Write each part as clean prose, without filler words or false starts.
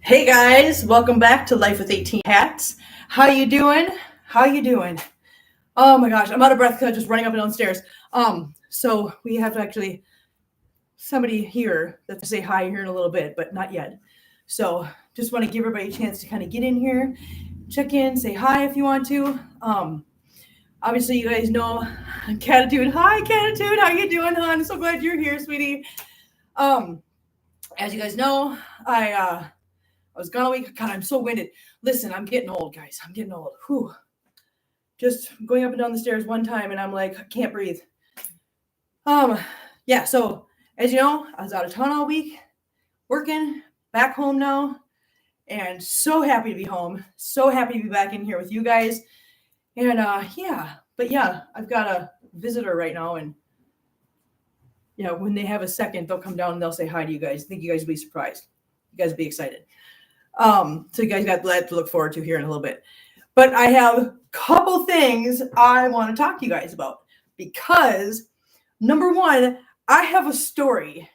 Hey guys, welcome back to Life with 18 Cats. How you doing? How you doing? Oh my gosh, I'm out of breath because I'm just running up and downstairs. So we have to actually somebody here that to say hi here in a little bit, but not yet. So just want to give everybody a chance to kind of get in here, check in, say hi if you want to. Obviously you guys know Catitude. Hi Catitude, how you doing, hon? So glad you're here, sweetie. As you guys know, I was gone a week. God, I'm so winded. Listen, I'm getting old, guys. I'm getting old. Whew. Just going up and down the stairs one time, and I'm like, I can't breathe. Yeah. So as you know, I was out of town all week, working, back home now, and so happy to be home. So happy to be back in here with you guys. And I've got a visitor right now, and when they have a second, they'll come down and they'll say hi to you guys. I think you guys will be surprised. You guys will be excited. So you guys got that to look forward to here in a little bit. But I have a couple things I want to talk to you guys about because, number one, I have a story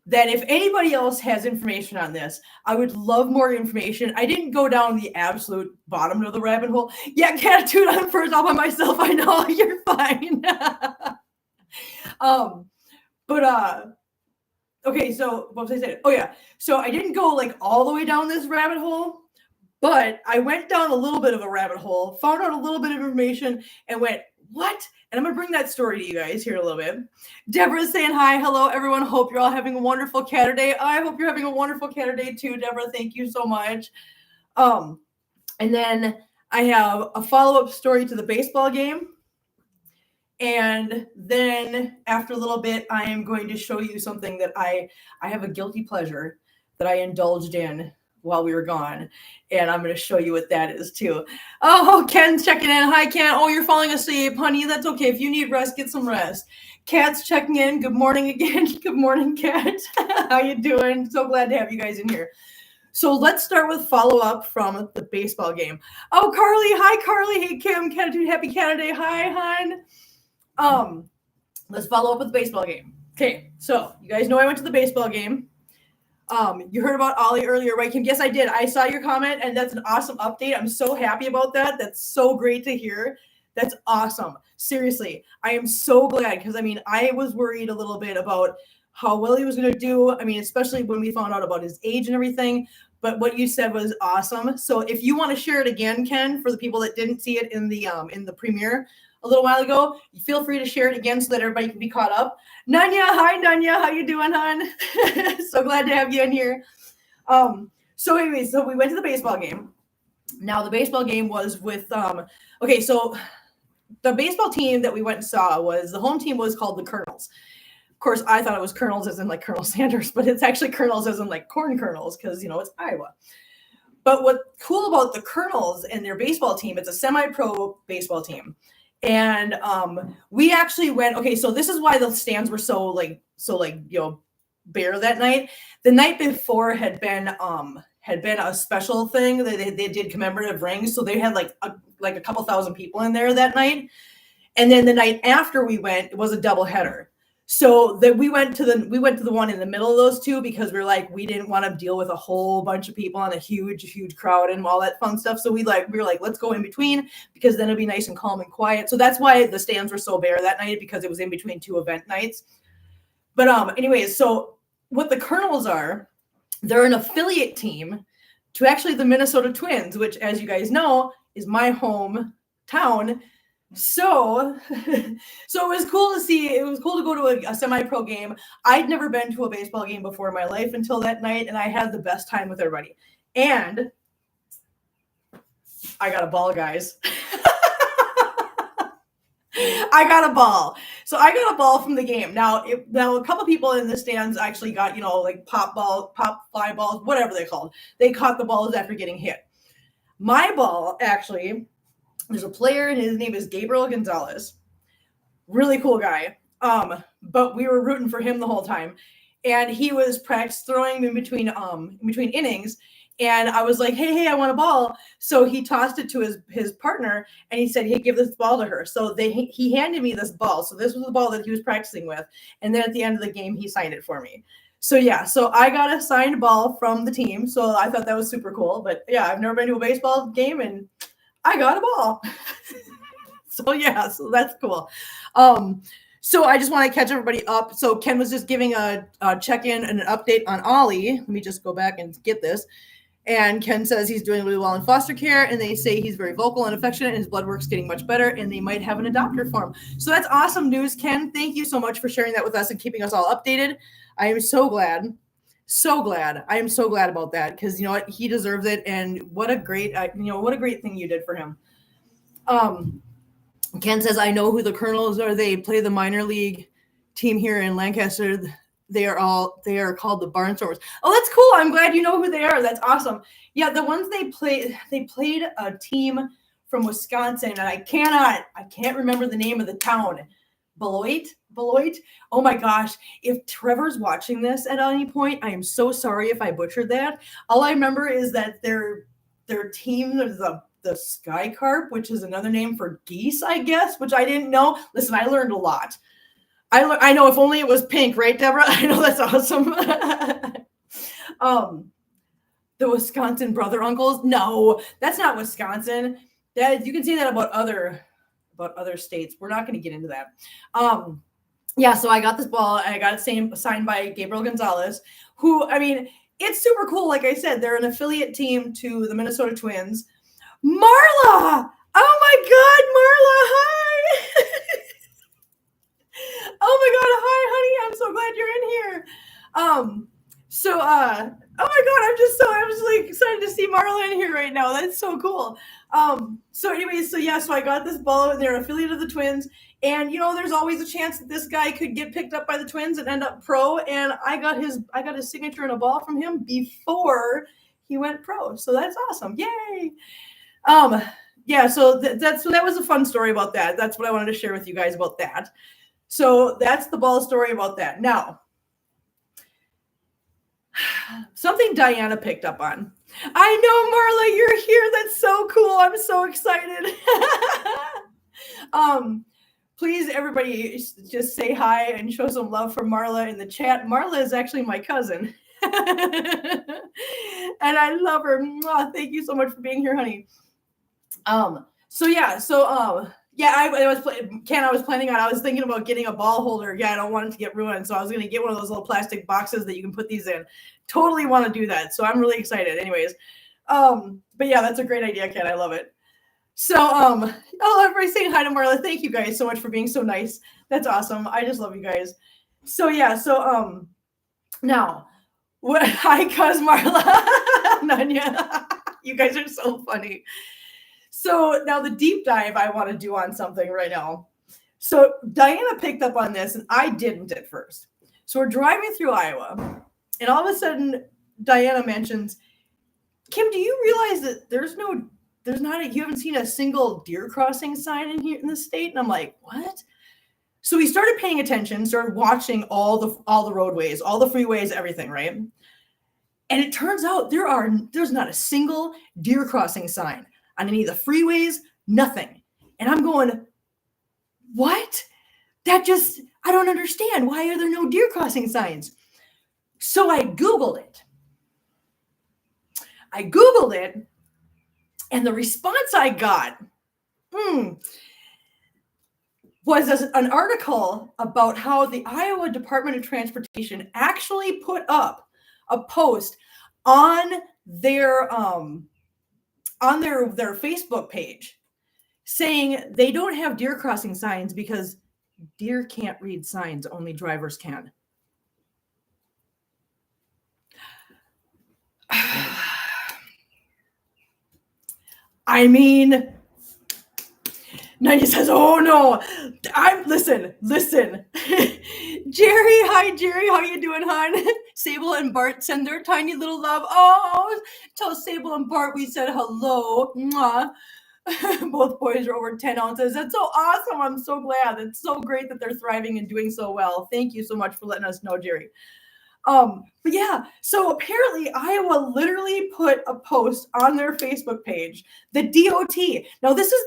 that if anybody else has information on this, I would love more information. I didn't go down the absolute bottom of the rabbit hole. Yeah, Catitude, I'm first all by myself. I know, you're fine. Okay, so what was I saying? Oh yeah, so I didn't go like all the way down this rabbit hole, but I went down a little bit of a rabbit hole, found out a little bit of information, and went, what? And I'm gonna bring that story to you guys here in a little bit. Deborah's saying hi, hello everyone. Hope you're all having a wonderful Catterday. I hope you're having a wonderful Catterday too, Deborah. Thank you so much. And then I have a follow-up story to the baseball game. And then after a little bit, I am going to show you something that I have a guilty pleasure that I indulged in while we were gone. And I'm going to show you what that is too. Oh, Ken's checking in. Hi, Ken. Oh, you're falling asleep, honey. That's okay. If you need rest, get some rest. Kat's checking in. Good morning again. Good morning, Kat. How you doing? So glad to have you guys in here. So let's start with follow-up from the baseball game. Oh, Carly. Hi, Carly. Hey, Kim. Catitude. Happy Catterday. Hi, hon. Let's follow up with the baseball game. Okay, so you guys know I went to the baseball game. You heard about Ollie earlier, right, Kim? Yes, I did. I saw your comment, and that's an awesome update. I'm so happy about that. That's so great to hear. That's awesome. Seriously, I am so glad because, I was worried a little bit about how well he was going to do. Especially when we found out about his age and everything. But what you said was awesome. So if you want to share it again, Ken, for the people that didn't see it in the premiere a little while ago, feel free to share it again so that everybody can be caught up. Nanya, hi Nanya, how you doing, hon? So glad to have you in here. So we went to the baseball game. Now the baseball game was with so the baseball team that we went and saw the home team was called the Colonels. Of course, I thought it was Colonels as in like Colonel Sanders, but it's actually Colonels as in like corn kernels because it's Iowa. But what's cool about the Colonels and their baseball team, it's a semi-pro baseball team. And we actually went, okay, so this is why the stands were so bare that night. The night before had been a special thing that they did commemorative rings. So they had like a couple thousand people in there that night. And then the night after we went, it was a double header. So that we went to the one in the middle of those two because we didn't want to deal with a whole bunch of people and a huge crowd and all that fun stuff. So we were like, let's go in between because then it'll be nice and calm and quiet. So that's why the stands were so bare that night because it was in between two event nights. But anyways, so what the Colonels are, they're an affiliate team to actually the Minnesota Twins, which, as you guys know, is my hometown. So it was cool to see. It was cool to go to a semi-pro game. I'd never been to a baseball game before in my life until that night, and I had the best time with everybody. And I got a ball, guys. I got a ball. So I got a ball from the game. Now a couple people in the stands actually got, like pop fly balls, whatever they're called. They caught the balls after getting hit. My ball, actually, there's a player and his name is Gabriel Gonzalez. Really cool guy. But we were rooting for him the whole time. And he was practice throwing in between innings. And I was like, hey, I want a ball. So he tossed it to his partner and he said, hey, give this ball to her. So he handed me this ball. So this was the ball that he was practicing with. And then at the end of the game, he signed it for me. So yeah, so I got a signed ball from the team. So I thought that was super cool. But yeah, I've never been to a baseball game and I got a ball. So yeah, so that's cool. So I just want to catch everybody up. So Ken was just giving a check-in and an update on Ollie. Let me just go back and get this. And Ken says he's doing really well in foster care, and they say he's very vocal and affectionate, and his blood work's getting much better, and they might have an adopter for him. So that's awesome news, Ken. Thank you so much for sharing that with us and keeping us all updated. I am so glad. So glad. I am so glad about that because you know what? He deserves it, and what a great, what a great thing you did for him. Ken says, I know who the Colonels are. They play the minor league team here in Lancaster. They are called the Barnstormers. Oh, that's cool. I'm glad you know who they are. That's awesome. Yeah, the ones they played a team from Wisconsin, and I can't remember the name of the town. Beloit. Oh my gosh. If Trevor's watching this at any point, I am so sorry if I butchered that. All I remember is that their team is the sky carp, which is another name for geese, I guess, which I didn't know. Listen, I learned a lot. I know, if only it was pink, right, Deborah? I know, that's awesome. The Wisconsin brother uncles. No, that's not Wisconsin. That you can say that about other states. We're not going to get into that. Yeah, so I got this ball. I got it signed by Gabriel Gonzalez, who, I mean, it's super cool. Like I said, they're an affiliate team to the Minnesota Twins. Marla! Oh my God, Marla! Hi! Oh my God, hi, honey! I'm so glad you're in here. Oh my God, I'm just like excited to see Marla in here right now. That's so cool. So I got this ball. They're an affiliate of the Twins, and you know, there's always a chance that this guy could get picked up by the Twins and end up pro. And I got his signature and a ball from him before he went pro. So that's awesome! Yay! Yeah. So that was a fun story about that. That's what I wanted to share with you guys about that. So that's the ball story about that. Now, something Diana picked up on. I know, Marla, you're here. That's so cool. I'm so excited. Please, everybody, just say hi and show some love for Marla in the chat. Marla is actually my cousin. And I love her. Thank you so much for being here, honey. I was thinking about getting a ball holder. Yeah, I don't want it to get ruined. So I was going to get one of those little plastic boxes that you can put these in. Totally want to do that. So I'm really excited. Anyways. But yeah, that's a great idea, Ken. I love it. So, everybody's saying hi to Marla. Thank you guys so much for being so nice. That's awesome. I just love you guys. So yeah, now, hi, cuz Marla. Nanya. You guys are so funny. So now the deep dive I want to do on something right now. So Diana picked up on this and I didn't at first. So we're driving through Iowa and all of a sudden Diana mentions, Kim, do you realize that you haven't seen a single deer crossing sign in here in the state? And I'm like, what? So we started paying attention, started watching all the roadways, all the freeways, everything, right? And it turns out there's not a single deer crossing sign on any of the freeways, nothing. And I'm going, what? I don't understand. Why are there no deer crossing signs? So I Googled it. And the response I got was an article about how the Iowa Department of Transportation actually put up a post on their Facebook page saying they don't have deer crossing signs because deer can't read signs, only drivers can. I mean, Nanya says, oh no, listen. Jerry, hi Jerry, how you doing, hon? Sable and Bart send their tiny little love. Oh, tell Sable and Bart we said hello. Mwah. Both boys are over 10 ounces. That's so awesome. I'm so glad. It's so great that they're thriving and doing so well. Thank you so much for letting us know, Jerry. But yeah, so apparently Iowa literally put a post on their Facebook page, the DOT. Now this is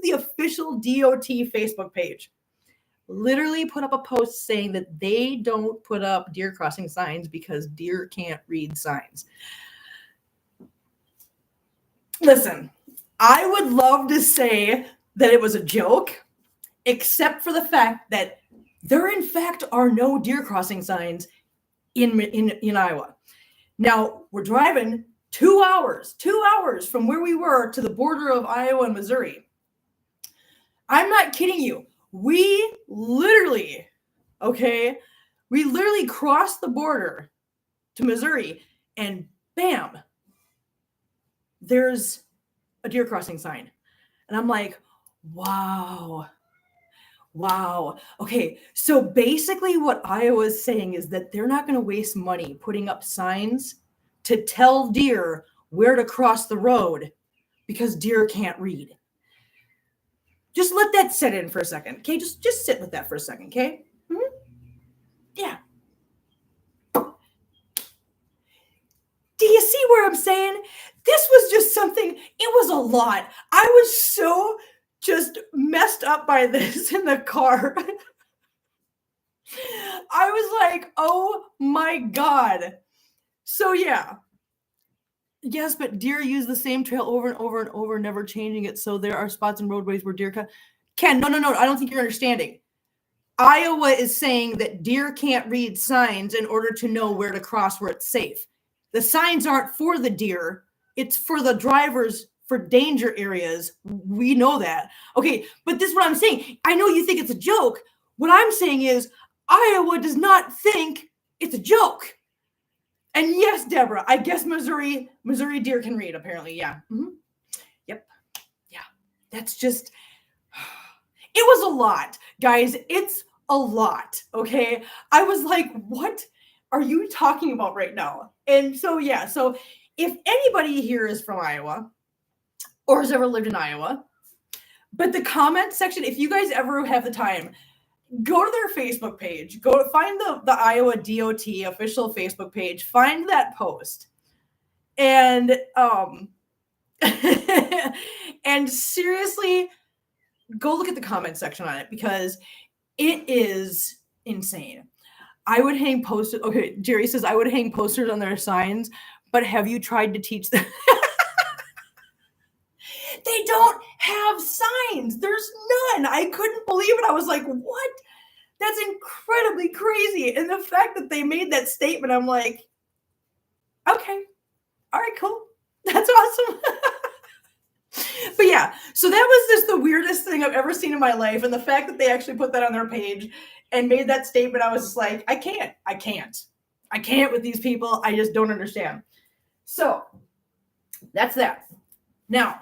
the official DOT Facebook page. literally put up a post saying that they don't put up deer crossing signs because deer can't read signs. Listen, I would love to say that it was a joke, except for the fact that there in fact are no deer crossing signs in Iowa. Now, we're driving 2 hours from where we were to the border of Iowa and Missouri. I'm not kidding you. We literally crossed the border to Missouri and bam, there's a deer crossing sign. And I'm like, wow. Okay, so basically what Iowa is saying is that they're not going to waste money putting up signs to tell deer where to cross the road because deer can't read. Just let that sit in for a second, okay? Just sit with that for a second, okay? Mm-hmm. Yeah. Do you see where I'm saying? This was just something, it was a lot. I was so just messed up by this in the car. I was like, oh my God. So yeah. Yes, but deer use the same trail over and over and over, never changing it. So there are spots and roadways where deer Ken, no, I don't think you're understanding. Iowa is saying that deer can't read signs in order to know where to cross where it's safe. The signs aren't for the deer. It's for the drivers for danger areas. We know that. Okay, but this is what I'm saying. I know you think it's a joke. What I'm saying is Iowa does not think it's a joke. And yes, Deborah, I guess Missouri deer can read, apparently. Yeah. Mm-hmm. Yep. Yeah. That's just, it was a lot, guys. It's a lot. Okay. I was like, what are you talking about right now? And so, yeah. So if anybody here is from Iowa or has ever lived in Iowa, but the comment section, if you guys ever have the time, go to their Facebook page, go find the Iowa DOT official Facebook page, find that post. And and seriously, go look at the comment section on it because it is insane. I would hang posters. Okay, Jerry says I would hang posters on their signs, but have you tried to teach them? They don't have signs. There's none. I couldn't believe it. I was like, what? That's incredibly crazy. And the fact that they made that statement, I'm like, okay, all right, cool. That's awesome. But yeah, so that was just the weirdest thing I've ever seen in my life. And the fact that they actually put that on their page and made that statement, I was just like, I can't with these people. I just don't understand. So that's that. Now,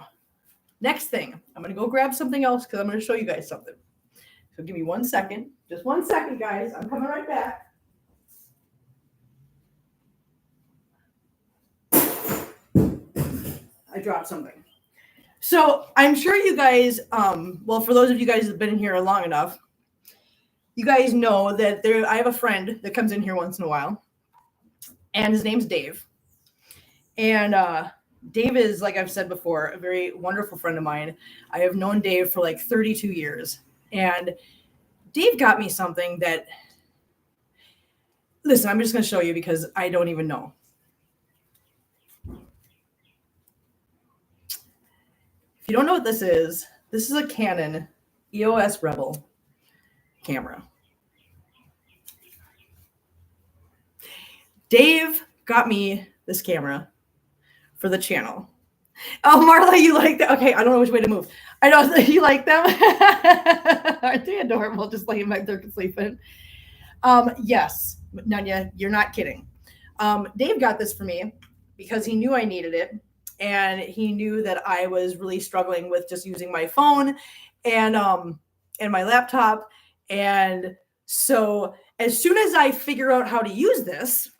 next thing, I'm going to go grab something else because I'm going to show you guys something. So give me 1 second. Just 1 second, guys. I'm coming right back. I dropped something. So I'm sure you guys, well, for those of you guys that have been in here long enough, you guys know that I have a friend that comes in here once in a while, and his name's Dave. And Dave is, like I've said before, a very wonderful friend of mine. I have known Dave for like 32 years. And Dave got me something that, listen, I'm just going to show you because I don't even know. If you don't know what this is a Canon EOS Rebel camera. Dave got me this camera for the channel. Oh, Marla, you like that? Okay, I don't know which way to move. I know you like them. Aren't they adorable? Just laying back there sleeping. Yes, Nanya, you're not kidding. Dave got this for me because he knew I needed it, and he knew that I was really struggling with just using my phone and my laptop. And so as soon as I figure out how to use this,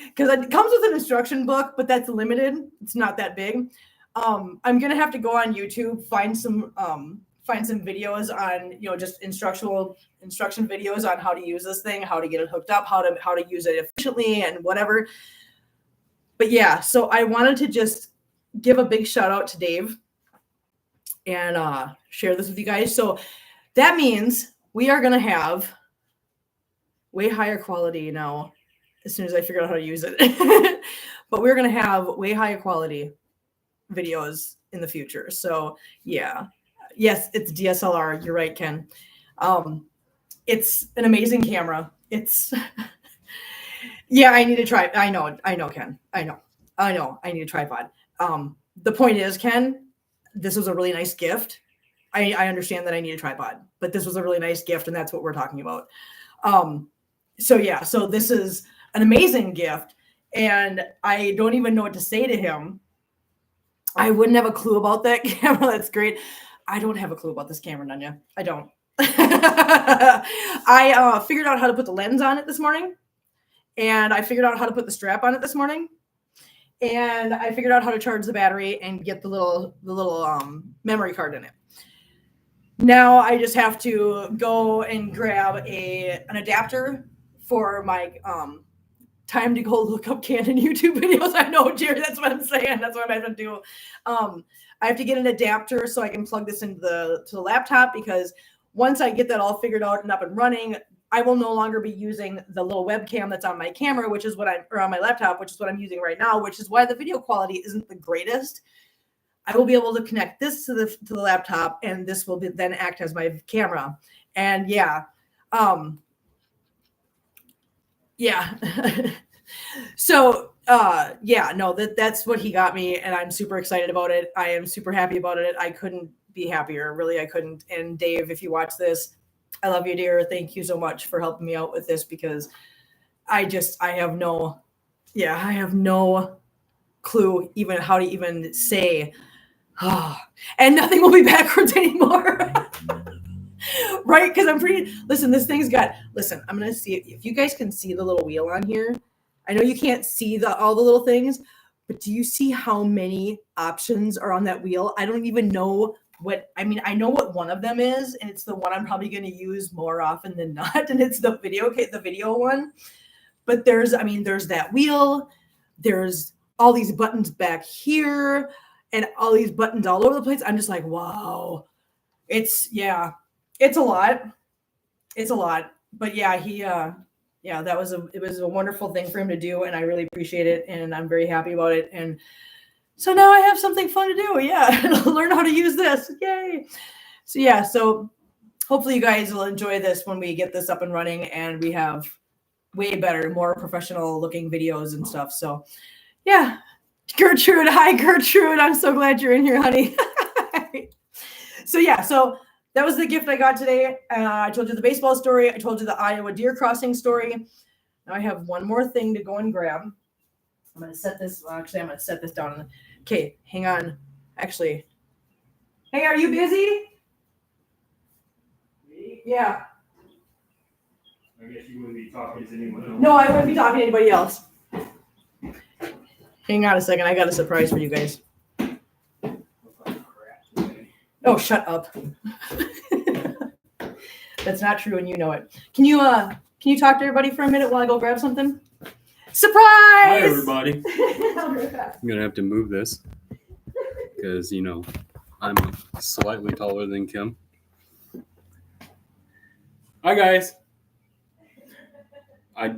because it comes with an instruction book, but that's limited. It's not that big. I'm gonna have to go on YouTube, find some videos on, just instruction videos on how to use this thing, how to get it hooked up, how to use it efficiently and whatever. But yeah, so I wanted to just give a big shout out to Dave and share this with you guys. So that means we are going to have way higher quality now as soon as I figure out how to use it. But we're going to have way higher quality videos in the future. So yeah, yes, it's DSLR. You're right, Ken. It's an amazing camera. It's yeah, I need to try. I know, Ken. I know. I need a tripod. The point is, Ken, this was a really nice gift. I understand that I need a tripod, but this was a really nice gift, and that's what we're talking about. So yeah, so this is an amazing gift, and I don't even know what to say to him. I wouldn't have a clue about that camera. That's great. I don't have a clue about this camera, Nanya. I don't. I figured out how to put the lens on it this morning, and I figured out how to put the strap on it this morning, and I figured out how to charge the battery and get the little memory card in it. Now I just have to go and grab an adapter for my time to go look up Canon YouTube videos. I know, Jerry, that's what I'm saying. That's what I have to do. I have to get an adapter so I can plug this into the laptop, because once I get that all figured out and up and running, I will no longer be using the little webcam that's on my camera, or on my laptop, which is what I'm using right now, which is why the video quality isn't the greatest. I will be able to connect this to the laptop, and this will then act as my camera. And yeah. Yeah. So yeah, no, that's what he got me, and I'm super excited about it. I am super happy about it. I couldn't be happier. Really, I couldn't. And Dave, if you watch this, I love you, dear. Thank you so much for helping me out with this, because I have no clue even how to even say, and nothing will be backwards anymore. Right? Because I'm I'm going to see if you guys can see the little wheel on here. I know you can't see all the little things, but do you see how many options are on that wheel? I don't even know I know what one of them is, and it's the one I'm probably going to use more often than not, and it's the video one. But there's that wheel, there's all these buttons back here, and all these buttons all over the place. I'm just like, wow. It's a lot. It's a lot. But yeah, it was a wonderful thing for him to do, and I really appreciate it, and I'm very happy about it. And so now I have something fun to do. Yeah. Learn how to use this. Yay. So yeah, so hopefully you guys will enjoy this when we get this up and running, and we have way better, more professional looking videos and stuff. So yeah. Gertrude. Hi, Gertrude. I'm so glad you're in here, honey. So yeah, so that was the gift I got today. I told you the baseball story. I told you the Iowa deer crossing story. Now I have one more thing to go and grab. I'm going to set this. Well, actually, I'm going to set this down. Okay, hang on. Actually, hey, are you busy? Me? Yeah. I guess you wouldn't be talking to anyone else. No, I wouldn't be talking to anybody else. Hang on a second. I got a surprise for you guys. Oh, shut up. That's not true, and you know it. Can you talk to everybody for a minute while I go grab something? Surprise! Hi, everybody. I'm going to have to move this because, I'm slightly taller than Kim. Hi, guys. I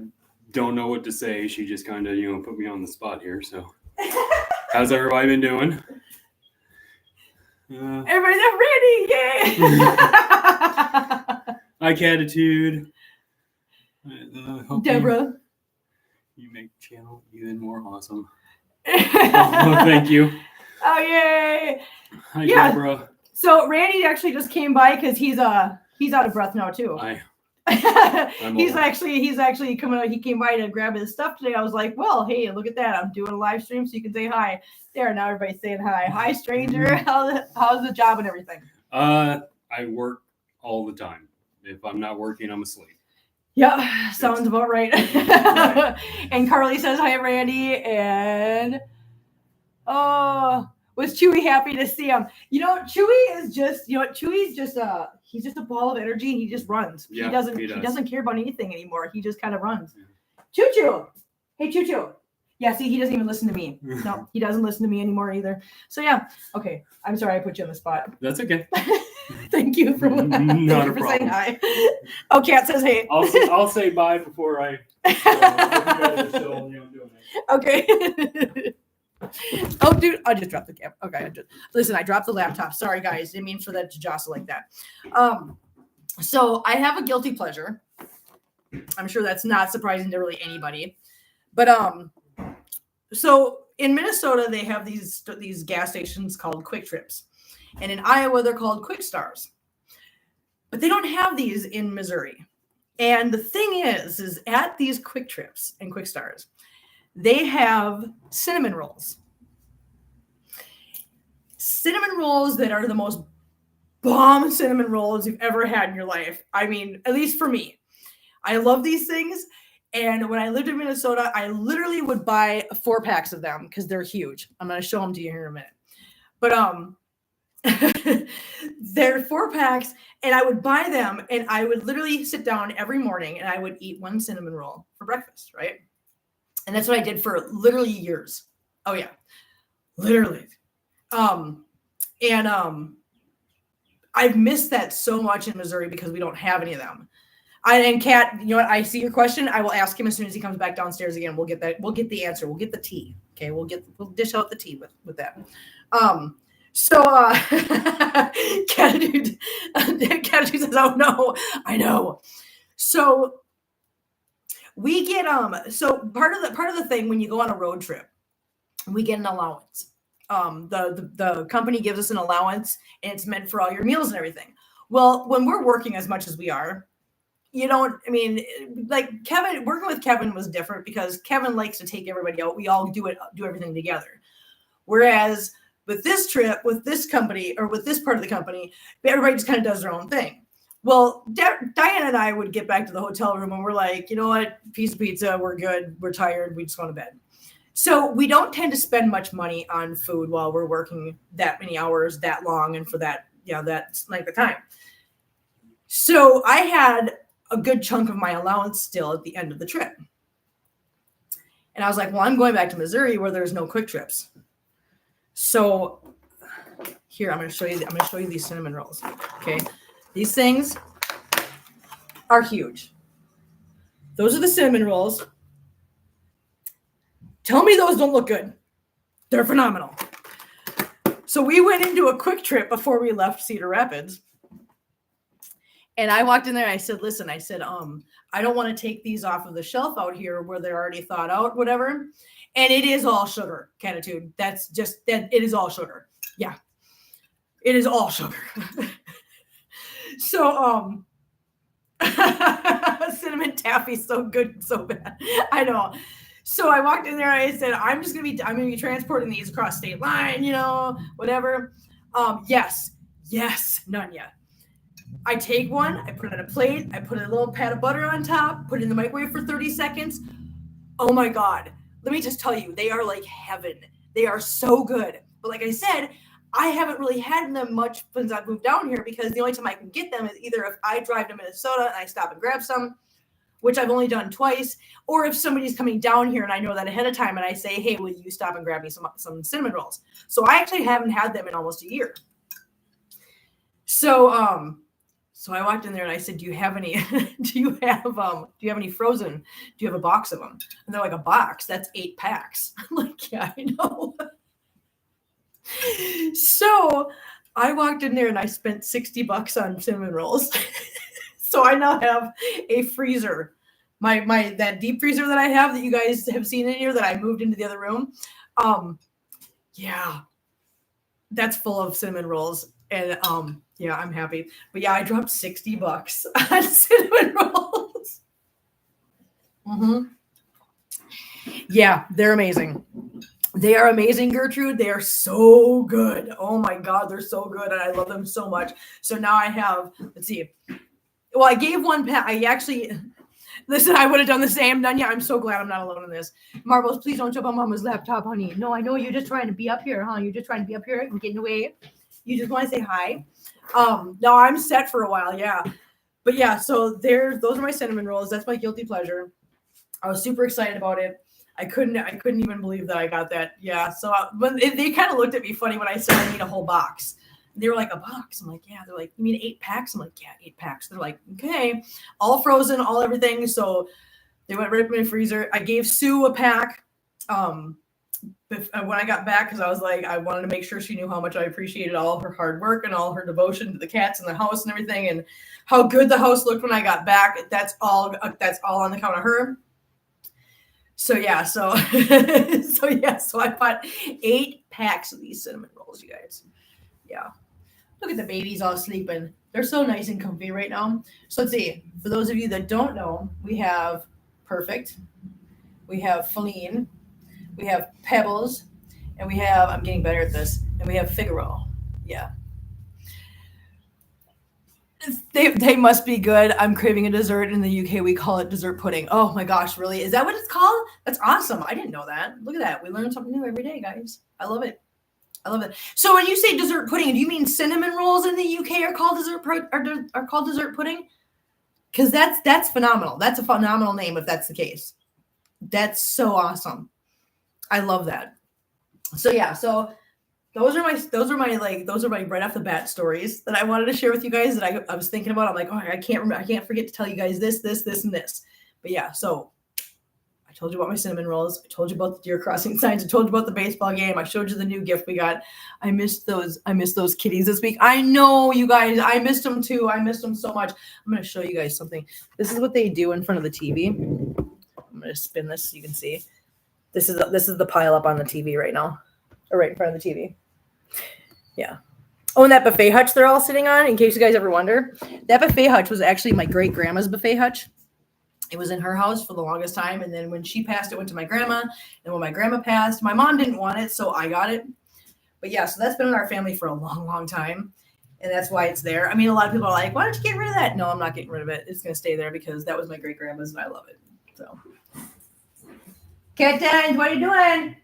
don't know what to say. She just kind of, put me on the spot here. So how's everybody been doing? Everybody's ready, yay! Hi, Catitude. Deborah. You make the channel even more awesome. Thank you. Oh, yay! Hi, Deborah. So Randy actually just came by because he's out of breath now too. He's actually coming out. He came by to grab his stuff today. I was like, well, hey, look at that. I'm doing a live stream so you can say hi. There, now everybody's saying hi. Hi, stranger. How's the job and everything? I work all the time. If I'm not working, I'm asleep. Yeah, sounds about right. Right. And Carly says hi, Randy. And was Chewy happy to see him? Chewy is just, Chewy's just he's just a ball of energy, and he just runs. Yeah, he doesn't care about anything anymore. He just kind of runs. Yeah. Choo Choo. Hey, Choo Choo. Yeah, see, he doesn't even listen to me. No, he doesn't listen to me anymore either. So yeah, okay. I'm sorry I put you on the spot. That's okay. Thank you for, Not thank you a for saying problem. hi. Oh, Kat says hey. I'll say bye before I go to the show, doing it. Okay. Oh, dude, I just dropped the camera. Okay, listen, I dropped the laptop. Sorry, guys. Didn't mean for that to jostle like that. So I have a guilty pleasure. I'm sure that's not surprising to really anybody. But so in Minnesota, they have these gas stations called Quick Trips. And in Iowa, they're called Quick Stars. But they don't have these in Missouri. And the thing is at these Quick Trips and Quick Stars, they have cinnamon rolls. Cinnamon rolls that are the most bomb cinnamon rolls you've ever had in your life. I mean, at least for me. I love these things. And when I lived in Minnesota, I literally would buy 4 packs of them because they're huge. I'm going to show them to you here in a minute. But they're 4 packs, and I would buy them, and I would literally sit down every morning, and I would eat 1 cinnamon roll for breakfast, right? And that's what I did for literally years. Oh yeah, literally. I've missed that so much in Missouri because we don't have any of them. And Kat, you know what? I see your question. I will ask him as soon as he comes back downstairs again. We'll get that. We'll get the answer. We'll get the tea. Okay, we'll dish out the tea with that. Cat says, "Oh no, I know." So we get So part of the thing when you go on a road trip, we get an allowance. The company gives us an allowance, and it's meant for all your meals and everything. Well, when we're working as much as we are, like Kevin, working with Kevin was different because Kevin likes to take everybody out. We all do everything together. Whereas with this trip, with this company, or with this part of the company, everybody just kind of does their own thing. Well, Diane and I would get back to the hotel room and we're like, you know what? Piece of pizza. We're good. We're tired. We just want to bed. So we don't tend to spend much money on food while we're working that many hours, that long, and for that, that's like the time. So I had a good chunk of my allowance still at the end of the trip. And I was like, well, I'm going back to Missouri where there's no Quick Trips. So here, I'm going to show you these cinnamon rolls. Okay. These things are huge. Those are the cinnamon rolls. Tell me those don't look good. They're phenomenal. So we went into a Quick Trip before we left Cedar Rapids. And I walked in there and I said, listen, I don't want to take these off of the shelf out here where they're already thawed out, whatever. And it is all sugar, Catitude. That's just that. It is all sugar. Yeah. It is all sugar. So, cinnamon taffy, so good, so bad. I know. So I walked in there and I said, I'm going to be transporting these across state line, whatever. Yes, none yet. I take one, I put it on a plate, I put a little pat of butter on top, put it in the microwave for 30 seconds. Oh my God. Let me just tell you, they are like heaven. They are so good. But like I said, I haven't really had them much since I've moved down here because the only time I can get them is either if I drive to Minnesota and I stop and grab some, which I've only done twice, or if somebody's coming down here and I know that ahead of time and I say, hey, will you stop and grab me some cinnamon rolls? So I actually haven't had them in almost a year. So I walked in there and I said, do you have any frozen? Do you have a box of them? And they're like, a box? That's 8 packs. I'm like, yeah, I know. So I walked in there and I spent $60 on cinnamon rolls. So I now have a freezer. That deep freezer that I have that you guys have seen in here that I moved into the other room. Yeah, that's full of cinnamon rolls. And yeah, I'm happy. But yeah, I dropped $60 on cinnamon rolls. Mm-hmm. Yeah, they're amazing. They are amazing, Gertrude. They are so good. Oh my God, they're so good. And I love them so much. So now I have, let's see. Well, I gave 1 pack. Listen, I would have done the same. Nanya, I'm so glad I'm not alone in this. Marbles, please don't jump on Mama's laptop, honey. No, I know you're just trying to be up here, huh? You're just trying to be up here and get in the way. You just want to say hi. No, I'm set for a while, yeah. But yeah, so those are my cinnamon rolls. That's my guilty pleasure. I was super excited about it. I couldn't even believe that I got that. Yeah. So when they kind of looked at me funny when I said I need a whole box. They were like, a box. I'm like, yeah. They're like, you mean 8 packs? I'm like, yeah, 8 packs. They're like, okay, all frozen, all everything. So they went right up in my freezer. I gave Sue a pack when I got back, because I was like, I wanted to make sure she knew how much I appreciated all her hard work and all her devotion to the cats and the house and everything, and how good the house looked when I got back. That's all on the account of her. So yeah, so I bought 8 packs of these cinnamon rolls, you guys. Yeah. Look at the babies all sleeping. They're so nice and comfy right now. So let's see. For those of you that don't know, we have Perfect, we have Feline, we have Pebbles, and we have, I'm getting better at this, and we have Figaro. Yeah. They must be good. I'm craving a dessert. In the UK, we call it dessert pudding. Oh my gosh, really? Is that what it's called? That's awesome. I didn't know that. Look at that. We learn something new every day, guys. I love it. I love it. So when you say dessert pudding, do you mean cinnamon rolls in the UK are called dessert pudding? Because that's phenomenal. That's a phenomenal name if that's the case. That's so awesome. I love that. So yeah, so those are my right off the bat stories that I wanted to share with you guys that I was thinking about. I'm like, oh, I can't forget to tell you guys this, and this. But yeah, so I told you about my cinnamon rolls. I told you about the deer crossing signs. I told you about the baseball game. I showed you the new gift we got. I missed those kitties this week. I know, you guys. I missed them too. I missed them so much. I'm going to show you guys something. This is what they do in front of the TV. I'm going to spin this so you can see. This is the pile up on the TV right now, or right in front of the TV. Yeah. Oh, and that buffet hutch they're all sitting on, in case you guys ever wonder, that buffet hutch was actually my great grandma's buffet hutch. It was in her house for the longest time. And then when she passed, it went to my grandma. And when my grandma passed, my mom didn't want it, so I got it. But yeah, so that's been in our family for a long, long time. And that's why it's there. I mean, a lot of people are like, why don't you get rid of that? No, I'm not getting rid of it. It's going to stay there because that was my great grandma's and I love it. So, Kittens, what are you doing? I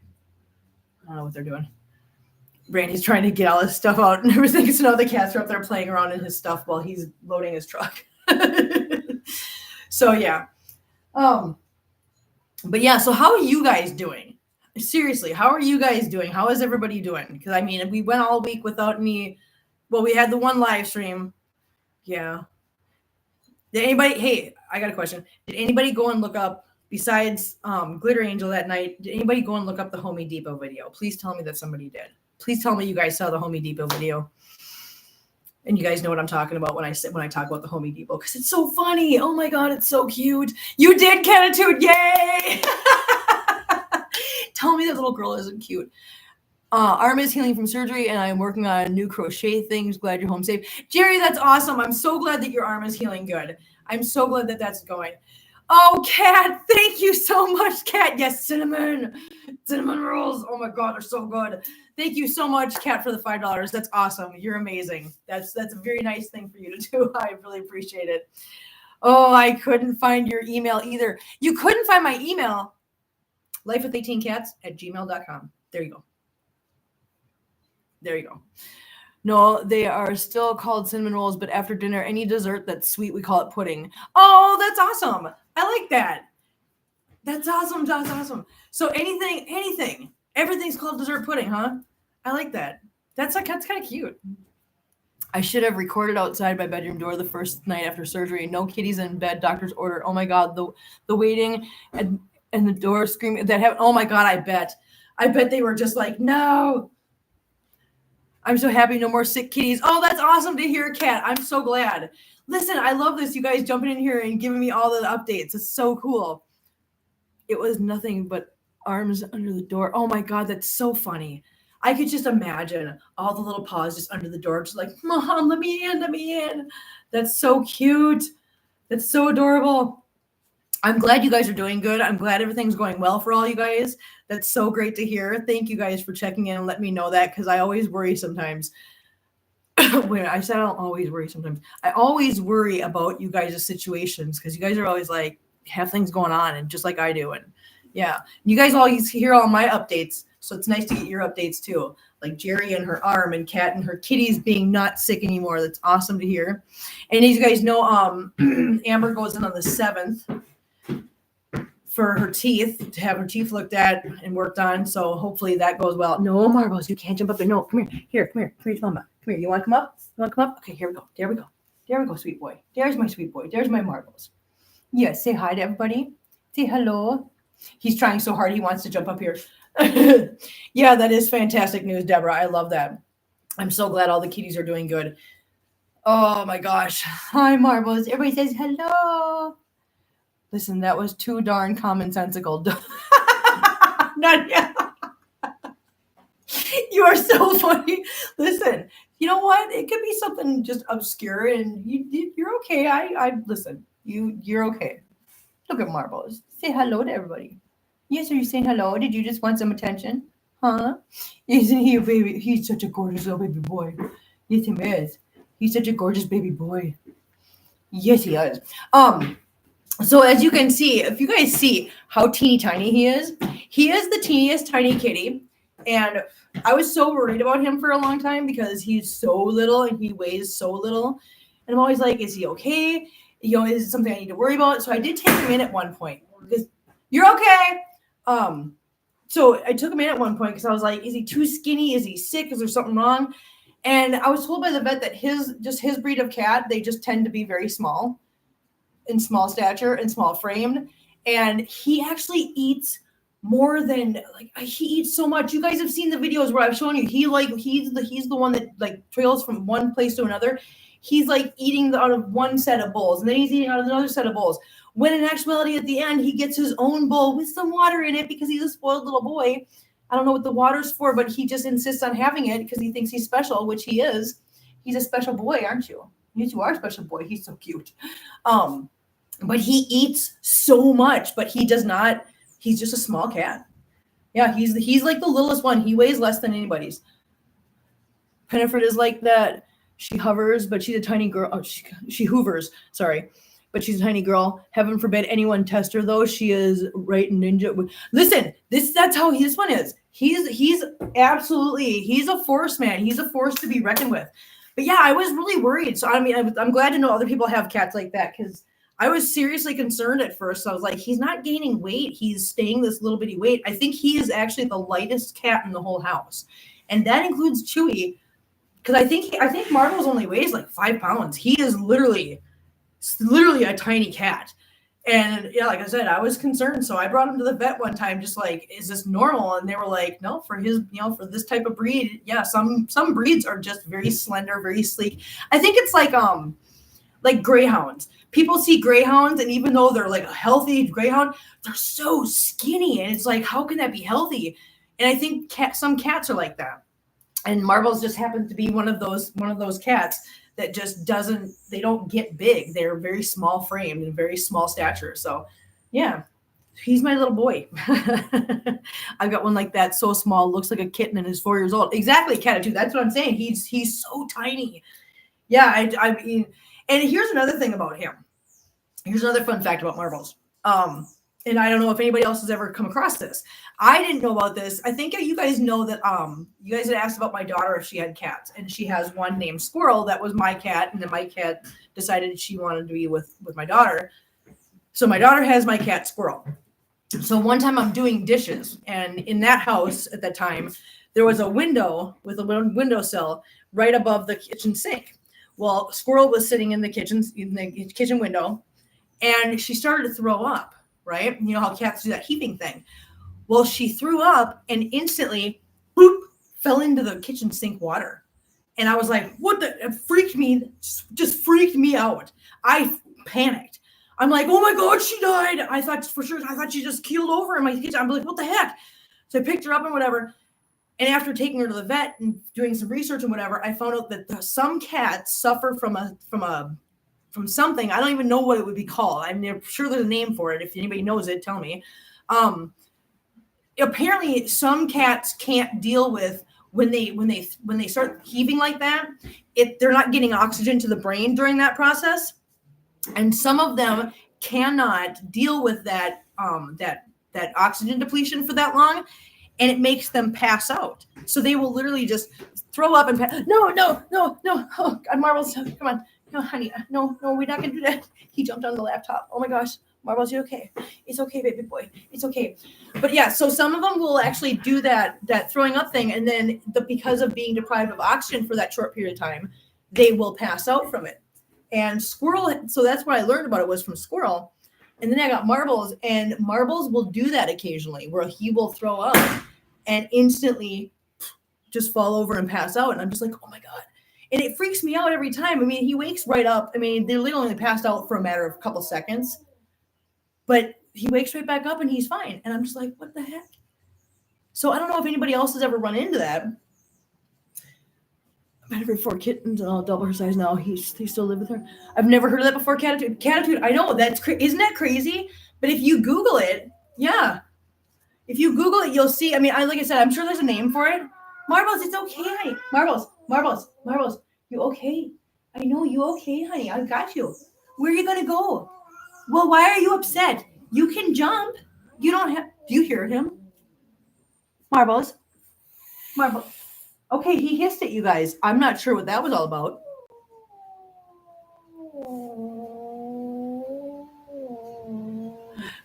don't know what they're doing. Brandy's trying to get all his stuff out and everything. So now the cats are up there playing around in his stuff while he's loading his truck. So yeah. But yeah, so how are you guys doing? Seriously, how are you guys doing? How is everybody doing? Because I mean, we went all week without me. Well, we had the one live stream. Yeah. Did anybody, hey, I got a question. Did anybody go and look up, besides Glitter Angel that night, did anybody go and look up the Home Depot video? Please tell me that somebody did. Please tell me you guys saw the Home Depot video. And you guys know what I'm talking about when I talk about the Home Depot, because it's so funny. Oh my God, it's so cute. You did, Canitude. Yay! Tell me that little girl isn't cute. Arm is healing from surgery, and I'm working on new crochet things. Glad you're home safe. Jerry, that's awesome. I'm so glad that your arm is healing good. I'm so glad that that's going. Oh, Kat, thank you so much, Kat. Yes, cinnamon rolls. Oh my God, they're so good. Thank you so much, Kat, for the $5. That's awesome. You're amazing. That's a very nice thing for you to do. I really appreciate it. Oh, I couldn't find your email either. You couldn't find my email, lifewith18cats@gmail.com. There you go. There you go. No, they are still called cinnamon rolls, but after dinner, any dessert that's sweet, we call it pudding. Oh, that's awesome. I like that. That's awesome. That's awesome. So anything, everything's called dessert pudding, huh? I like that. That's kind of cute. I should have recorded outside my bedroom door the first night after surgery. No kitties in bed. Doctor's order. Oh my God, the waiting and the door screaming that happened. Oh my God, I bet they were just like, no. I'm so happy. No more sick kitties. Oh, that's awesome to hear, Kat. I'm so glad. Listen, I love this. You guys jumping in here and giving me all the updates. It's so cool. It was nothing but arms under the door. Oh my God, that's so funny. I could just imagine all the little paws just under the door, just like, Mom, let me in, let me in. That's so cute. That's so adorable. I'm glad you guys are doing good. I'm glad everything's going well for all you guys. That's so great to hear. Thank you guys for checking in and letting me know that, because I always worry sometimes. Wait, I said I don't always worry sometimes. I always worry about you guys' situations, because you guys are always like, have things going on, and just like I do. And yeah, you guys always hear all my updates. So it's nice to get your updates too. Like Jerry and her arm, and Kat and her kitties being not sick anymore. That's awesome to hear. And as you guys know, Amber goes in on the 7th. For her teeth, to have her teeth looked at and worked on. So hopefully that goes well. No, Marbles, you can't jump up there. No, come here. Come here to Mama. Come Come here. You want to come up? You want to come up? Okay, here we go. There we go. There we go, sweet boy. There's my sweet boy. There's my Marbles. Yes, say hi to everybody. Say hello. He's trying so hard. He wants to jump up here. Yeah, that is fantastic news, Deborah. I love that. I'm so glad all the kitties are doing good. Oh my gosh. Hi, Marbles. Everybody says hello. Listen, that was too darn commonsensical. Not yet. You are so funny. Listen, you know what? It could be something just obscure, and you're okay. I listen. You're okay. Look at Marbles. Say hello to everybody. Yes, are you saying hello? Did you just want some attention? Huh? Isn't he a baby? He's such a gorgeous little baby boy. Yes, he is. He's such a gorgeous baby boy. Yes, he is. So as you can see, if you guys see how teeny tiny he is the teeniest tiny kitty. And I was so worried about him for a long time because he's so little and he weighs so little. And I'm always like, is he okay? You know, is it something I need to worry about? So I did take him in at one point because you're okay. So I took him in at one point because I was like, is he too skinny? Is he sick? Is there something wrong? And I was told by the vet that his breed of cat, they just tend to be very small, in small stature and small framed. And he actually eats more than he eats so much. You guys have seen the videos where I've shown you. He's the one that like trails from one place to another. He's like eating out of one set of bowls, and then he's eating out of another set of bowls. When in actuality, at the end, he gets his own bowl with some water in it because he's a spoiled little boy. I don't know what the water's for, but he just insists on having it because he thinks he's special, which he is. He's a special boy, aren't you? Yes, you are a special boy. He's so cute. But he eats so much, but he does not. He's just a small cat. Yeah, he's like the littlest one. He weighs less than anybody's. Peniford is like that. She hovers, but she's a tiny girl. Oh, she hoovers. Sorry. But she's a tiny girl. Heaven forbid anyone test her, though. She is right ninja. Listen, that's how this one is. He's absolutely, he's a force, man. He's a force to be reckoned with. But yeah, I was really worried. So I mean, I'm glad to know other people have cats like that because I was seriously concerned at first. I was like, he's not gaining weight. He's staying this little bitty weight. I think he is actually the lightest cat in the whole house. And that includes Chewy. Because I think Marbles only weighs like 5 pounds. He is literally a tiny cat. And yeah, like I said, I was concerned. So I brought him to the vet one time, just like, is this normal? And they were like, no, for his, for this type of breed. Yeah, some breeds are just very slender, very sleek. I think it's like greyhounds. People see greyhounds, and even though they're like a healthy greyhound, they're so skinny. And it's like, how can that be healthy? And I think some cats are like that. And Marbles just happens to be one of those cats that just they don't get big. They're very small framed and very small stature. So yeah, he's my little boy. I've got one like that, so small, looks like a kitten and is 4 years old. Exactly, Catitude. That's what I'm saying. He's so tiny. Yeah, I mean, and here's another thing about him. Here's another fun fact about Marbles. And I don't know if anybody else has ever come across this. I didn't know about this. I think you guys know that you guys had asked about my daughter if she had cats, and she has one named Squirrel that was my cat, and then my cat decided she wanted to be with my daughter. So my daughter has my cat Squirrel. So one time I'm doing dishes, and in that house at that time, there was a window with a windowsill right above the kitchen sink. Well, Squirrel was sitting in the kitchen window, and she started to throw up. Right? You know how cats do that heaving thing. Well, she threw up and instantly, boop, fell into the kitchen sink water. And I was like, what the? It just freaked me out. I panicked. I'm like, oh my God, she died. I thought she just keeled over in my kitchen. I'm like, what the heck? So I picked her up and whatever. And after taking her to the vet and doing some research and whatever, I found out that some cats suffer from something. I don't even know what it would be called. I'm sure there's a name for it. If anybody knows it, tell me. Apparently some cats can't deal with when they start heaving like that. They're not getting oxygen to the brain during that process. And some of them cannot deal with that oxygen depletion for that long. And it makes them pass out. So they will literally just throw up and pass. No. Oh, God, Marbles, come on. No, honey, no, we're not going to do that. He jumped on the laptop. Oh, my gosh. Marbles, you okay? It's okay, baby boy. It's okay. But yeah, so some of them will actually do that throwing up thing, and then because of being deprived of oxygen for that short period of time, they will pass out from it. And squirrel, so that's what I learned about it was from squirrel. And then I got Marbles, and Marbles will do that occasionally where he will throw up and instantly just fall over and pass out. And I'm just like, oh my God. And it freaks me out every time. I mean, he wakes right up. I mean, they're literally only passed out for a matter of a couple seconds, but he wakes right back up and he's fine. And I'm just like, what the heck? So I don't know if anybody else has ever run into that. I've had her 4 kittens and I'll double her size now. He still live with her. I've never heard of that before. Catitude. I know that's isn't that crazy? But if you Google it, yeah. If you Google it, you'll see. I mean, like I said, I'm sure there's a name for it. Marbles, it's okay, honey. Marbles. You okay? I know you okay, honey. I got you. Where are you gonna go? Well, why are you upset? You can jump. You don't have. Do you hear him? Marbles. Okay, he hissed at you guys. I'm not sure what that was all about.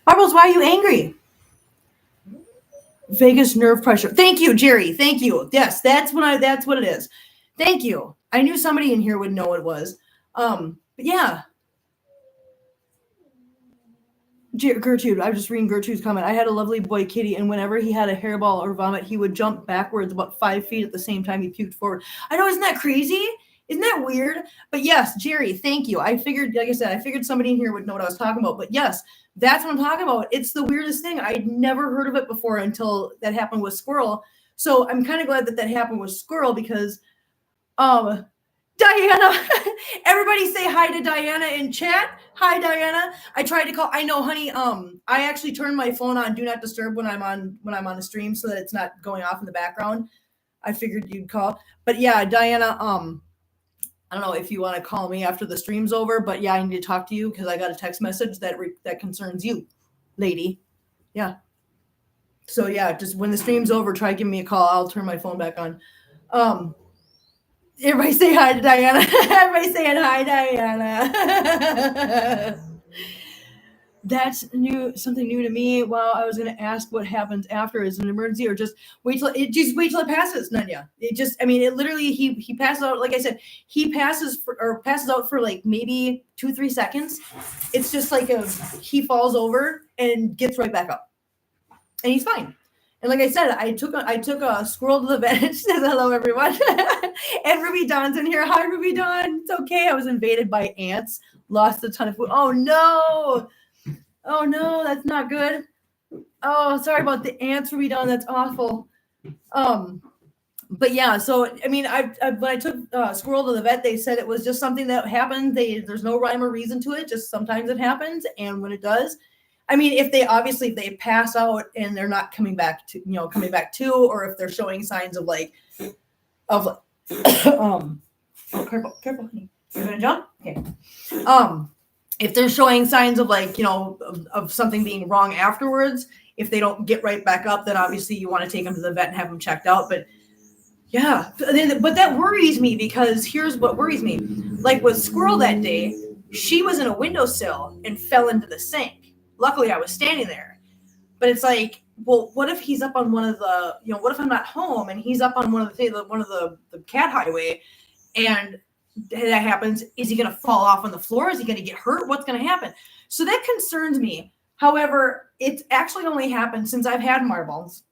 Marbles, why are you angry? Vagus nerve pressure. Thank you, Jerry. Thank you. Yes, that's what it is. Thank you. I knew somebody in here would know what it was. But yeah. Gertrude, I was just reading Gertrude's comment. I had a lovely boy kitty, and whenever he had a hairball or vomit, he would jump backwards about 5 feet at the same time he puked forward. I know, isn't that crazy? Isn't that weird? But yes, Jerry, thank you. I figured, like I said, somebody in here would know what I was talking about. But yes, that's what I'm talking about. It's the weirdest thing. I'd never heard of it before until that happened with squirrel. So I'm kind of glad that happened with squirrel because, Diana, everybody say hi to Diana in chat. Hi, Diana. I tried to call. I know, honey. I actually turned my phone on do not disturb when I'm on a stream so that it's not going off in the background. I figured you'd call, but yeah, Diana. I don't know if you want to call me after the stream's over, but yeah, I need to talk to you because I got a text message that concerns you, lady. Yeah. So yeah, just when the stream's over, try giving me a call. I'll turn my phone back on. Everybody say hi to Diana. Everybody saying hi, Diana. That's something new to me. Well, I was going to ask what happens after is an emergency or just wait till it passes, Nanya. It literally, he passes out. Like I said, he passes out for like maybe 2-3 seconds. It's just like he falls over and gets right back up and he's fine. And like I said, I took a squirrel to the vet. It says hello, everyone. And Ruby Dawn's in here. Hi, Ruby Dawn. It's okay. I was invaded by ants. Lost a ton of food. Oh no, that's not good. Oh, sorry about the ants, Ruby Dawn. That's awful. But yeah. So when I took squirrel to the vet, they said it was just something that happened. There's no rhyme or reason to it. Just sometimes it happens, and when it does. If they pass out and they're not coming back to, or if they're showing signs of careful, honey. You're gonna jump? Okay. If they're showing signs of of something being wrong afterwards, if they don't get right back up, then obviously you want to take them to the vet and have them checked out. But yeah, but that worries me because here's what worries me. Like with Squirrel that day, she was in a windowsill and fell into the sink. Luckily, I was standing there, but it's like, well, what if he's up on one of the, what if I'm not home and he's up on one of the cat highway, and that happens? Is he going to fall off on the floor? Is he going to get hurt? What's going to happen? So that concerns me. However, it's actually only happened since I've had Marbles.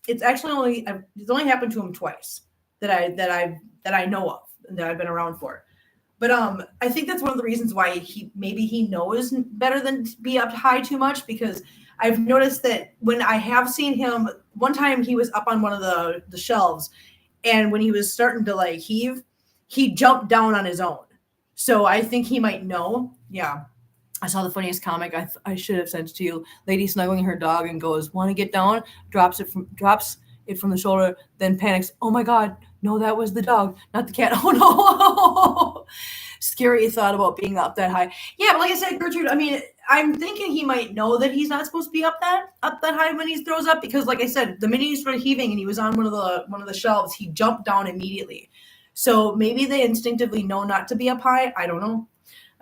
It's only happened to him twice that I know of, that I've been around for. But I think that's one of the reasons why he knows better than to be up high too much, because I've noticed that when I have seen him, one time he was up on one of the shelves, and when he was starting to heave, he jumped down on his own. So I think he might know. Yeah. I saw the funniest comic. I should have sent it to you. Lady snuggling her dog and goes, "Want to get down?" Drops it from the shoulder, then panics. "Oh my God. No, that was the dog, not the cat." Oh no. Scary thought about being up that high. Yeah, but like I said, Gertrude, I'm thinking he might know that he's not supposed to be up that high when he throws up, because like I said, the minute he started heaving and he was on one of the shelves, he jumped down immediately. So maybe they instinctively know not to be up high. I don't know.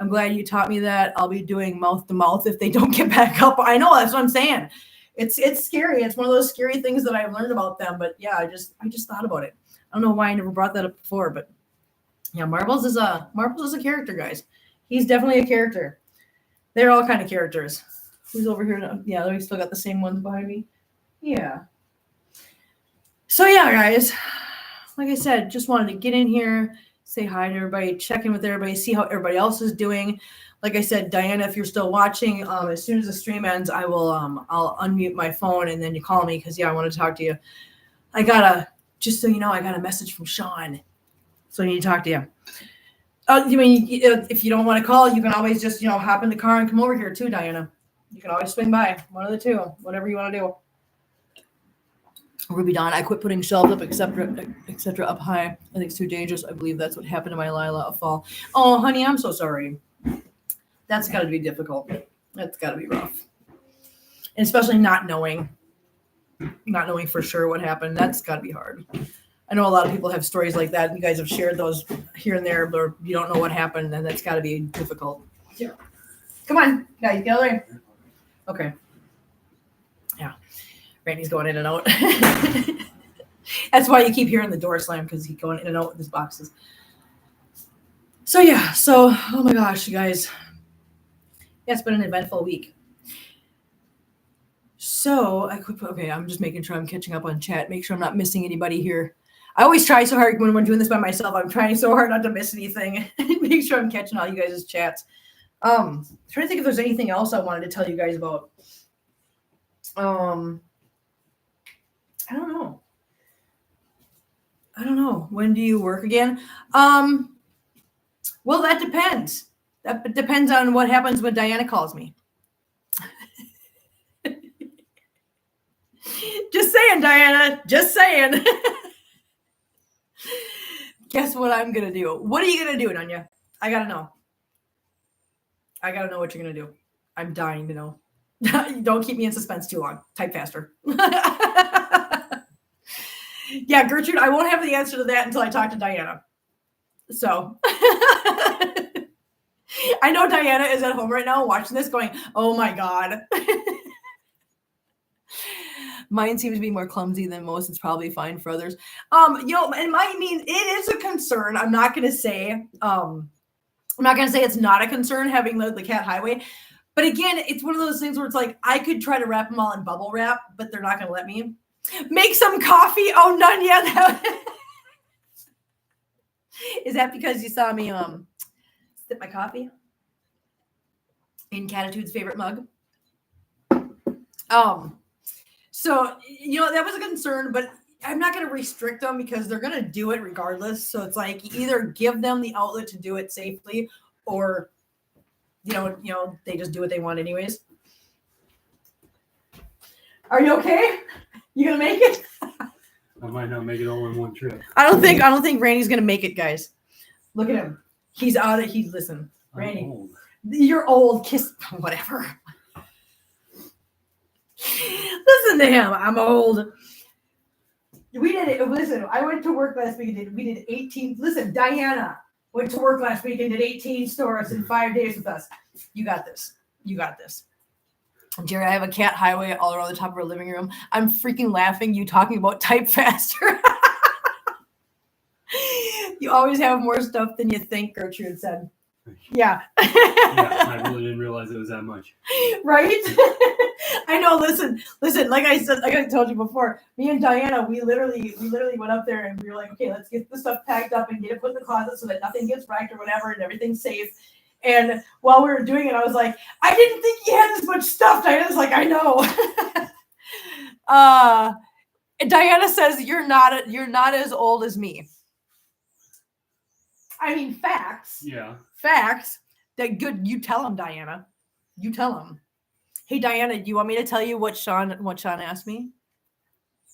I'm glad you taught me that. I'll be doing mouth to mouth if they don't get back up. I know, that's what I'm saying. It's scary. It's one of those scary things that I've learned about them. But yeah, I just thought about it. I don't know why I never brought that up before, but yeah, Marbles is a character, guys. He's definitely a character. They're all kind of characters. Who's over here now? Yeah, we still got the same ones behind me. Yeah. So yeah, guys, like I said, just wanted to get in here, say hi to everybody, check in with everybody, see how everybody else is doing. Like I said, Diana, if you're still watching, as soon as the stream ends, I will I'll unmute my phone and then you call me because I want to talk to you. Just so you know, I got a message from Sean, so I need to talk to you. If you don't want to call, you can always just hop in the car and come over here too, Diana. You can always swing by, one of the two, whatever you want to do. Ruby Dawn, I quit putting shelves up, etc. up high. I think it's too dangerous. I believe that's what happened to my Lila fall. Oh, honey, I'm so sorry. That's got to be difficult. That's got to be rough. And especially not knowing for sure what happened. That's got to be hard. I know a lot of people have stories like that. You guys have shared those here and there, but you don't know what happened, and that's got to be difficult. Yeah. Come on, guys, get out of there. Okay. Yeah. Randy's going in and out. That's why you keep hearing the door slam, because he's going in and out with his boxes. So yeah, oh my gosh, you guys. Yeah, it's been an eventful week. So I'm just making sure I'm catching up on chat. Make sure I'm not missing anybody here. I always try so hard when we're doing this by myself. I'm trying so hard not to miss anything. Make sure I'm catching all you guys' chats. Trying to think if there's anything else I wanted to tell you guys about. I don't know. When do you work again? Well, that depends. That depends on what happens when Diana calls me. Just saying, Diana. Just saying. Guess what I'm going to do? What are you going to do, Nanya? I got to know. I got to know what you're going to do. I'm dying to know. Don't keep me in suspense too long. Type faster. Yeah, Gertrude, I won't have the answer to that until I talk to Diana. So I know Diana is at home right now watching this going, oh my God. Mine seems to be more clumsy than most. It's probably fine for others. It is a concern. I'm not going to say it's not a concern having the cat highway. But again, it's one of those things where it's like, I could try to wrap them all in bubble wrap, but they're not going to let me. Make some coffee. Oh, none yet. Is that because you saw me sip my coffee in Catitude's favorite mug? So, that was a concern, but I'm not going to restrict them because they're going to do it regardless. So it's like you either give them the outlet to do it safely or, they just do what they want anyways. Are you okay? You going to make it? I might not make it all in one trip. I don't think Randy's going to make it, guys. Look at him. He's out of, listen, Randy, old. You're old. Kiss, whatever. Listen to him. I'm old. We did it. Listen, I went to work last week and we did 18. Listen, Diana went to work last week and did 18 stores in 5 days with us. You got this. You got this. Jerry, I have a cat highway all around the top of our living room. I'm freaking laughing. You talking about type faster. You always have more stuff than you think, Gertrude said. Yeah. Yeah, I really didn't realize it was that much. Right? I know. Listen. Like I said, like I told you before, me and Diana, we literally went up there and we were like, okay, let's get the stuff packed up and get it put in the closet so that nothing gets wrecked or whatever and everything's safe. And while we were doing it, I was like, I didn't think you had this much stuff. Diana's like, I know. Diana says you're not as old as me. I mean, facts. Yeah. Facts. That good. You tell him, Diana. You tell him. Hey, Diana, do you want me to tell you what Sean asked me?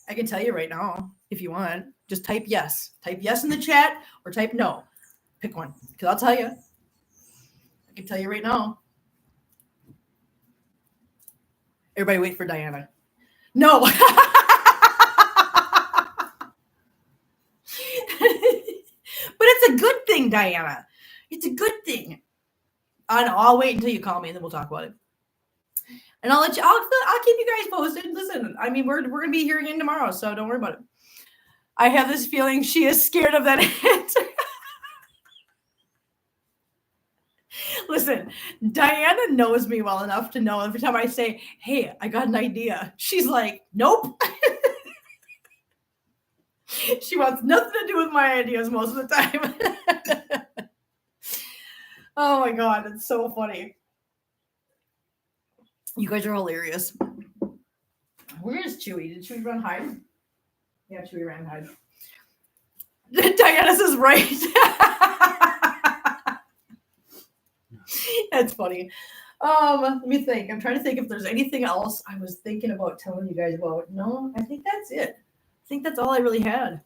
I can tell you right now if you want. Just type yes. Type yes in the chat or type no. Pick one. Because I'll tell you. I can tell you right now. Everybody wait for Diana. No. But it's a good thing, Diana. It's a good thing. I'll wait until you call me and then we'll talk about it. And I'll keep you guys posted. Listen, I mean, we're gonna be here again tomorrow, so don't worry about it. I have this feeling she is scared of that answer. Listen, Diana knows me well enough to know every time I say, hey, I got an idea, she's like, nope. She wants nothing to do with my ideas most of the time. Oh my God, it's so funny. You guys are hilarious. Where is Chewy? Did Chewy run hide? Yeah, Chewy ran hide. Diana says right. That's funny. Let me think. I'm trying to think if there's anything else I was thinking about telling you guys about. No, I think that's it. I think that's all I really had.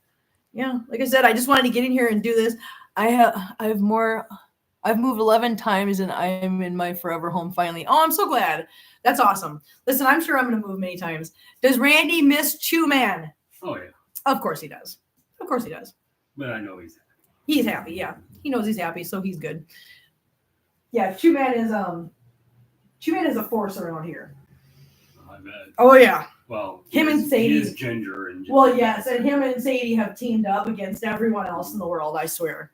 Yeah, like I said, I just wanted to get in here and do this. I've moved 11 times and I'm in my forever home finally. Oh, I'm so glad. That's awesome. Listen, I'm sure I'm going to move many times. Does Randy miss Chew Man? Oh, yeah. Of course he does. Of course he does. But I know he's happy. He's happy, yeah. He knows he's happy, so he's good. Yeah, Chew Man is a force around here. I bet. Oh yeah. Well, him and Sadie. He is Ginger and Ginger. Well, yes, and him and Sadie have teamed up against everyone else in the world, I swear.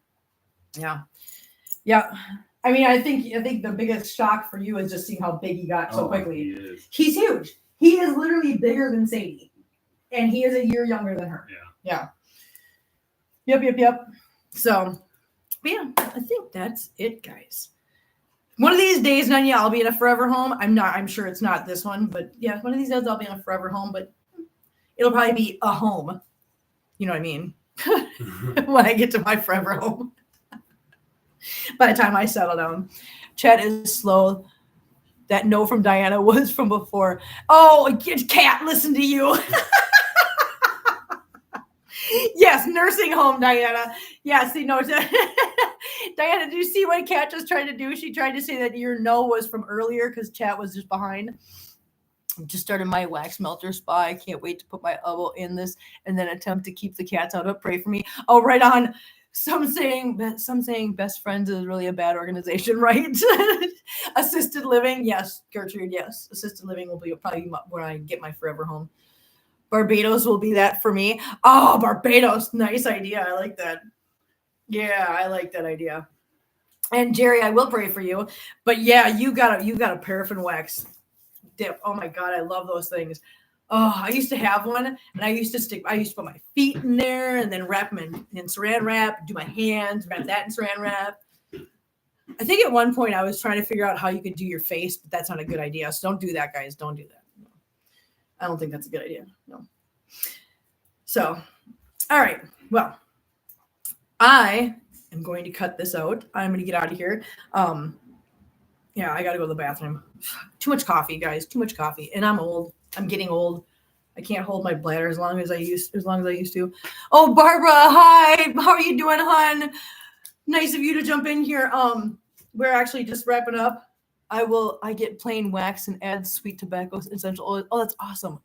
Yeah. Yeah. I mean, I think the biggest shock for you is just seeing how big he got so quickly. He is. He's huge. He is literally bigger than Sadie. And he is a year younger than her. Yeah. Yep. So, but yeah, I think that's it, guys. One of these days, Nanya, I'll be in a forever home. I'm sure it's not this one, but yeah, one of these days I'll be in a forever home, but it'll probably be a home. You know what I mean? When I get to my forever home. By the time I settle down. Chat is slow. That no from Diana was from before. Oh, Cat, listen to you. Yes, nursing home, Diana. Yes, you know. Diana, do you see what Kat just tried to do? She tried to say that your no was from earlier because chat was just behind. I just started my wax melter spa. I can't wait to put my elbow in this and then attempt to keep the cats out. But pray for me. Oh, right on. Some saying Best Friends is really a bad organization, right? Assisted living, yes, Gertrude, yes. Assisted living will be probably when I get my forever home. Barbados will be that for me. Oh, Barbados, nice idea. I like that. Yeah, I like that idea. And Jerry, I will pray for you. But yeah, you got a paraffin wax dip. Oh my God, I love those things. Oh, I used to have one, and I used to put my feet in there and then wrap them in saran wrap, do my hands, wrap that in saran wrap. I think at one point I was trying to figure out how you could do your face, but that's not a good idea. So don't do that, guys. Don't do that. No. I don't think that's a good idea. No. So, all right. Well, I am going to cut this out. I'm going to get out of here. Yeah, I got to go to the bathroom. Too much coffee, guys. Too much coffee. And I'm old. I'm getting old. I can't hold my bladder as long as I used to. Oh, Barbara, hi. How are you doing, hon? Nice of you to jump in here. We're actually just wrapping up. I get plain wax and add sweet tobacco essential oil. Oh, that's awesome.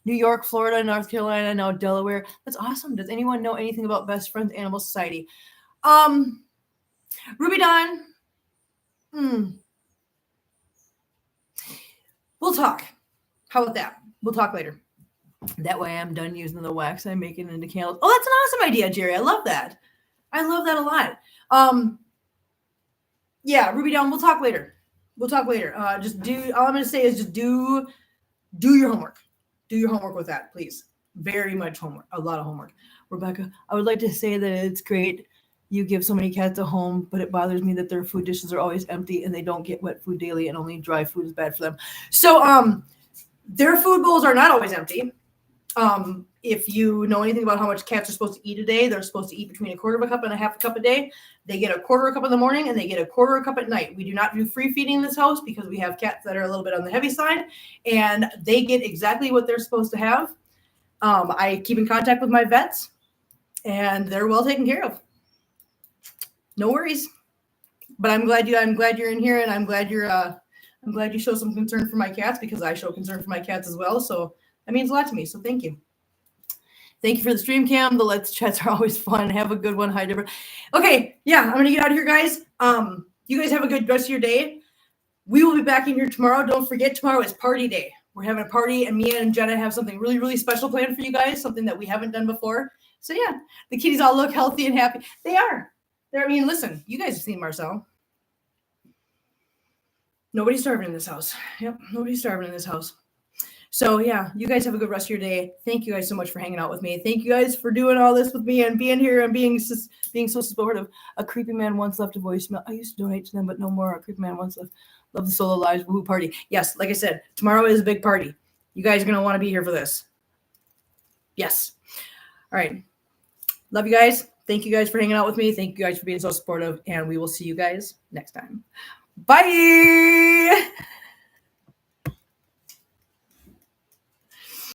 New York, Florida, North Carolina, now Delaware. That's awesome. Does anyone know anything about Best Friends Animal Society? Ruby Dawn. We'll talk. How about that? We'll talk later. That way I'm done using the wax. I make it into candles. Oh, that's an awesome idea, Jerry. I love that. I love that a lot. Yeah, Ruby Dawn, we'll talk later. All I'm going to say is just do your homework. Do your homework with that, please. Very much homework. A lot of homework. Rebecca, I would like to say that it's great you give so many cats a home, but it bothers me that their food dishes are always empty and they don't get wet food daily and only dry food is bad for them. So their food bowls are not always empty. If you know anything about how much cats are supposed to eat a day, they're supposed to eat between a quarter of a cup and a half a cup a day. They get a quarter of a cup in the morning and they get a quarter of a cup at night. We do not do free feeding in this house because we have cats that are a little bit on the heavy side and they get exactly what they're supposed to have. I keep in contact with my vets and they're well taken care of. No worries. But I'm glad you're in here and I'm glad you show some concern for my cats because I show concern for my cats as well. So that means a lot to me. So thank you. Thank you for the stream cam. The Let's Chats are always fun. Have a good one. Hi, Deborah. Okay. Yeah. I'm going to get out of here, guys. You guys have a good rest of your day. We will be back in here tomorrow. Don't forget, tomorrow is party day. We're having a party, and me and Jenna have something really, really special planned for you guys, something that we haven't done before. So yeah, the kitties all look healthy and happy. They are. I mean, listen, you guys have seen Marcel. Nobody's starving in this house. Yep, nobody's starving in this house. So yeah, you guys have a good rest of your day. Thank you guys so much for hanging out with me. Thank you guys for doing all this with me and being here and being so supportive. A creepy man once left a voicemail. I used to donate to them, but no more. A creepy man once left. Love the solo lives woohoo party. Yes, like I said, tomorrow is a big party. You guys are gonna want to be here for this. Yes. All right. Love you guys. Thank you guys for hanging out with me. Thank you guys for being so supportive, and we will see you guys next time. Bye.